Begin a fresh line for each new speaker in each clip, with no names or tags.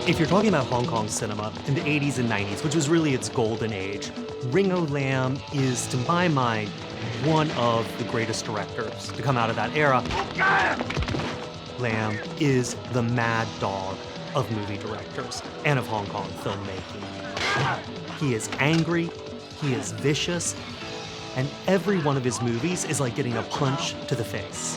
If you're talking about Hong Kong cinema in the 80s and 90s, which was really its golden age, Ringo Lam is, to my mind, one of the greatest directors to come out of that era. Lam is the mad dog of movie directors and of Hong Kong filmmaking. He is angry, he is vicious, and every one of his movies is like getting a punch to the face.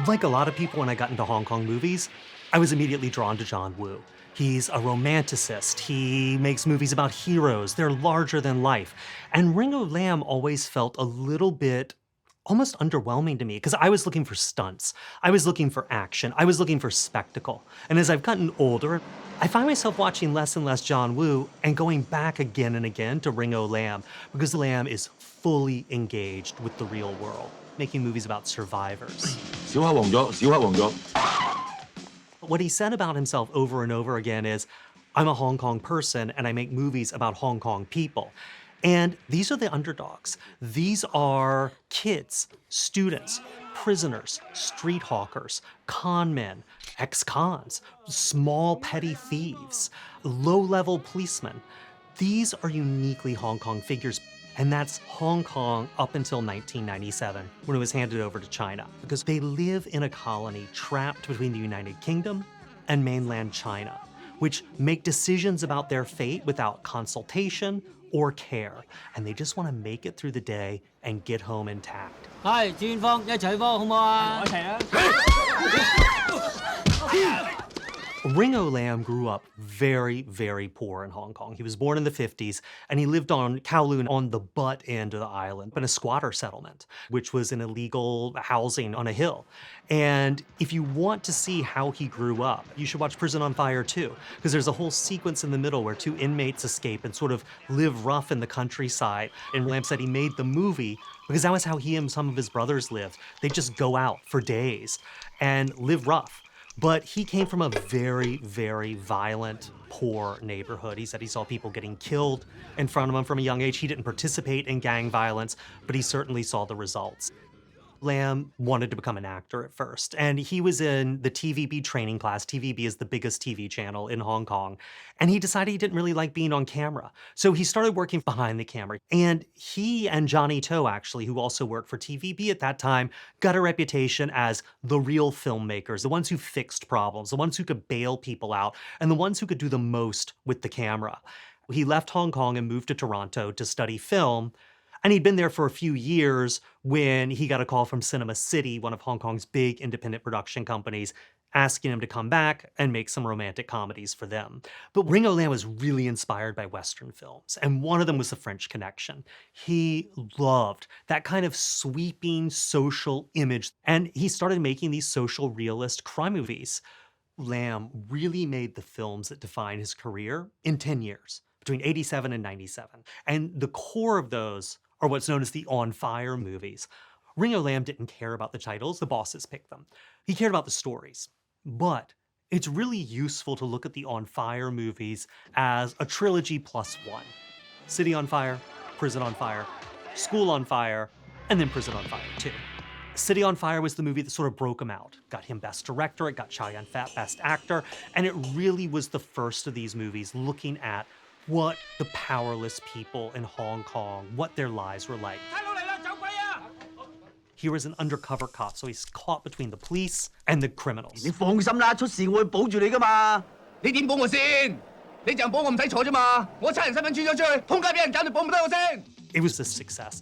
Like a lot of people when I got into Hong Kong movies, I was immediately drawn to John Woo. He's a romanticist. He makes movies about heroes. They're larger than life. And Ringo Lam always felt a little bit almost underwhelming to me because I was looking for stunts. I was looking for action. I was looking for spectacle. And as I've gotten older, I find myself watching less and less John Woo and going back again and again to Ringo Lam because Lam is fully engaged with the real world, making movies about survivors. What he said about himself over and over again is, I'm a Hong Kong person and I make movies about Hong Kong people. And these are the underdogs. These are kids, students, prisoners, street hawkers, con men, ex-cons, small petty thieves, low-level policemen. These are uniquely Hong Kong figures. And that's Hong Kong up until 1997, when it was handed over to China, because they live in a colony trapped between the United Kingdom and mainland China, which make decisions about their fate without consultation or care. And they just want to make it through the day and get home intact.
Hi, 志願方一齊去波好唔好啊？一齊啊！
Ringo Lam grew up very, very poor in Hong Kong. He was born in the 50s, and he lived on Kowloon on the butt end of the island, in a squatter settlement, which was an illegal housing on a hill. And if you want to see how he grew up, you should watch Prison on Fire too, because there's a whole sequence in the middle where two inmates escape and sort of live rough in the countryside. And Lam said he made the movie because that was how he and some of his brothers lived. They'd just go out for days and live rough. But he came from a very, very violent, poor neighborhood. He said he saw people getting killed in front of him from a young age. He didn't participate in gang violence, but he certainly saw the results. Lam wanted to become an actor at first, and he was in the TVB training class. TVB is the biggest TV channel in Hong Kong, and he decided he didn't really like being on camera. So he started working behind the camera, and he and Johnny To, actually, who also worked for TVB at that time, got a reputation as the real filmmakers, the ones who fixed problems, the ones who could bail people out, and the ones who could do the most with the camera. He left Hong Kong and moved to Toronto to study film. And he'd been there for a few years when he got a call from Cinema City, one of Hong Kong's big independent production companies, asking him to come back and make some romantic comedies for them. But Ringo Lam was really inspired by Western films, and one of them was The French Connection. He loved that kind of sweeping social image, and he started making these social realist crime movies. Lam really made the films that define his career in 10 years, between 87 and 97. And the core of those are what's known as the On Fire movies. Ringo Lam didn't care about the titles, the bosses picked them. He cared about the stories. But it's really useful to look at the On Fire movies as a trilogy plus one. City on Fire, Prison on Fire, School on Fire, and then Prison on Fire 2. City on Fire was the movie that sort of broke him out. Got him Best Director, it got Chow Yun-fat Best Actor, and it really was the first of these movies looking at what the powerless people in Hong Kong, what their lives were like. He was an undercover cop, so he's caught between the police and the criminals.
你放心啦，出事我會保住你噶嘛。你點保我先？你淨係保我唔使坐啫嘛。我差人身份轉咗出去，通街俾人搞，你保唔得我先。
It was a success.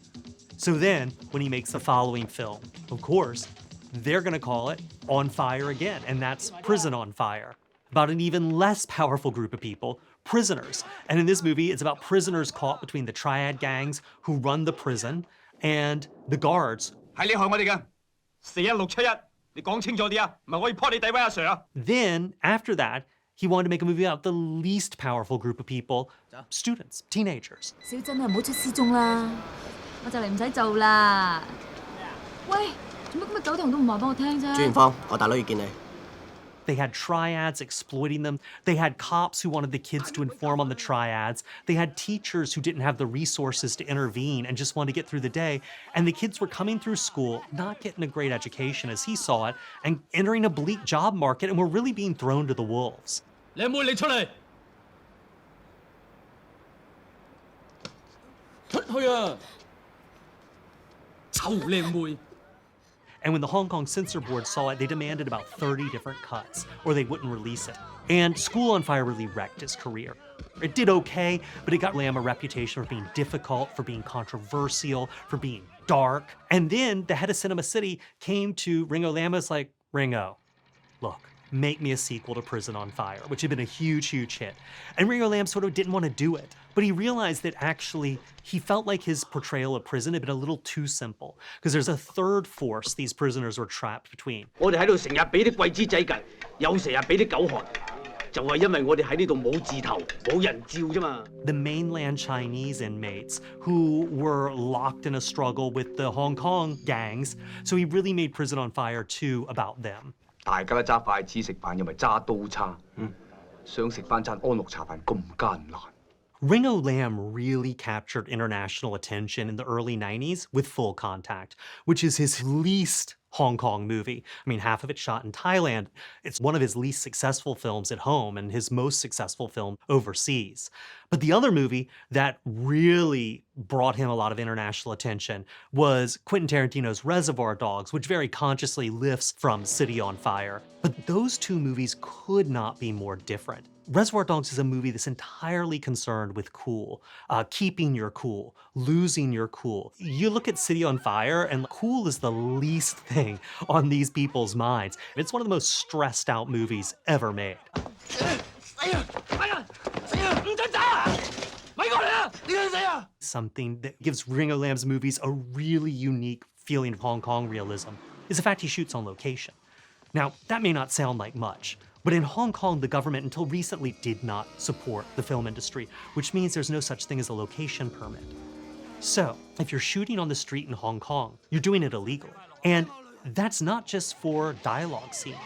So then, when he makes the following film, of course, they're gonna call it On Fire again, and that's Prison on Fire, about an even less powerful group of people, prisoners. And in this movie, it's about prisoners caught between the triad gangs who run the prison and the guards.
係你害我哋㗎，4167，你講清楚啲啊，唔係我要破你詆毀阿 Sir 啊。
Then, after that, he wanted to make a movie about the least powerful group of people, students, teenagers.
小珍啊，唔好出師蹤啦，我就嚟唔使做啦。喂，做乜咁嘅狗頭都唔話俾我聽啫？
朱元芳，我大佬要見你。
They had triads exploiting them. They had cops who wanted the kids to inform on the triads. They had teachers who didn't have the resources to intervene and just wanted to get through the day. And the kids were coming through school, not getting a great education as he saw it, and entering a bleak job market, and were really being thrown to the wolves.
靚妹你出嚟，出去啊！臭靚妹！
And when the Hong Kong Censor Board saw it, they demanded about 30 different cuts, or they wouldn't release it. And School on Fire really wrecked his career. It did okay, but it got Lam a reputation for being difficult, for being controversial, for being dark. And then the head of Cinema City came to Ringo Lam and was like, Ringo, look, make me a sequel to Prison on Fire, which had been a huge, huge hit. And Ringo Lam sort of didn't want to do it, but he realized that actually he felt like his portrayal of prison had been a little too simple, because there's a third force these prisoners were trapped between.
我哋喺度成日俾啲貴豬仔趌，又成日俾啲狗寒，就係因為我哋喺呢度冇字頭，冇人照啫嘛。
The mainland Chinese inmates who were locked in a struggle with the Hong Kong gangs, so he really made Prison on Fire 2 about them.
大家都揸筷子食飯，又咪揸刀叉，想食翻餐安樂茶飯咁艱難。
Ringo Lam really captured international attention in the early 90s with Full Contact, which is his least Hong Kong movie. I mean, half of it shot in Thailand. It's one of his least successful films at home and his most successful film overseas. But the other movie that really brought him a lot of international attention was Quentin Tarantino's Reservoir Dogs, which very consciously lifts from City on Fire. But those two movies could not be more different. Reservoir Dogs is a movie that's entirely concerned with cool, keeping your cool, losing your cool. You look at City on Fire, and cool is the least thing on these people's minds. It's one of the most stressed out movies ever made. Something that gives Ringo Lam's movies a really unique feeling of Hong Kong realism is the fact he shoots on location. Now, that may not sound like much, but in Hong Kong, the government until recently did not support the film industry, which means there's no such thing as a location permit. So, if you're shooting on the street in Hong Kong, you're doing it illegally. And that's not just for dialogue scenes.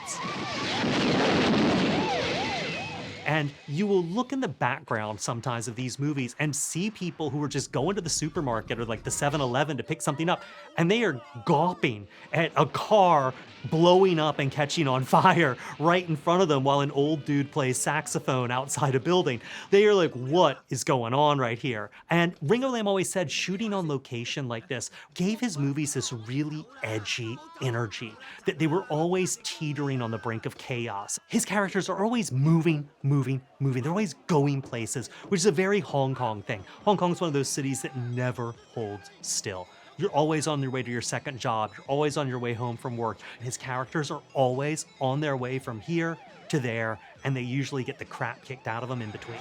And you will look in the background sometimes of these movies and see people who are just going to the supermarket or like the 7-Eleven to pick something up, and they are gawping at a car blowing up and catching on fire right in front of them while an old dude plays saxophone outside a building. They are like, what is going on right here? And Ringo Lam always said shooting on location like this gave his movies this really edgy energy, that they were always teetering on the brink of chaos. His characters are always moving. They're always going places, which is a very Hong Kong thing. Hong Kong's one of those cities that never holds still. You're always on your way to your second job. You're always on your way home from work. His characters are always on their way from here to there, and they usually get the crap kicked out of them in between.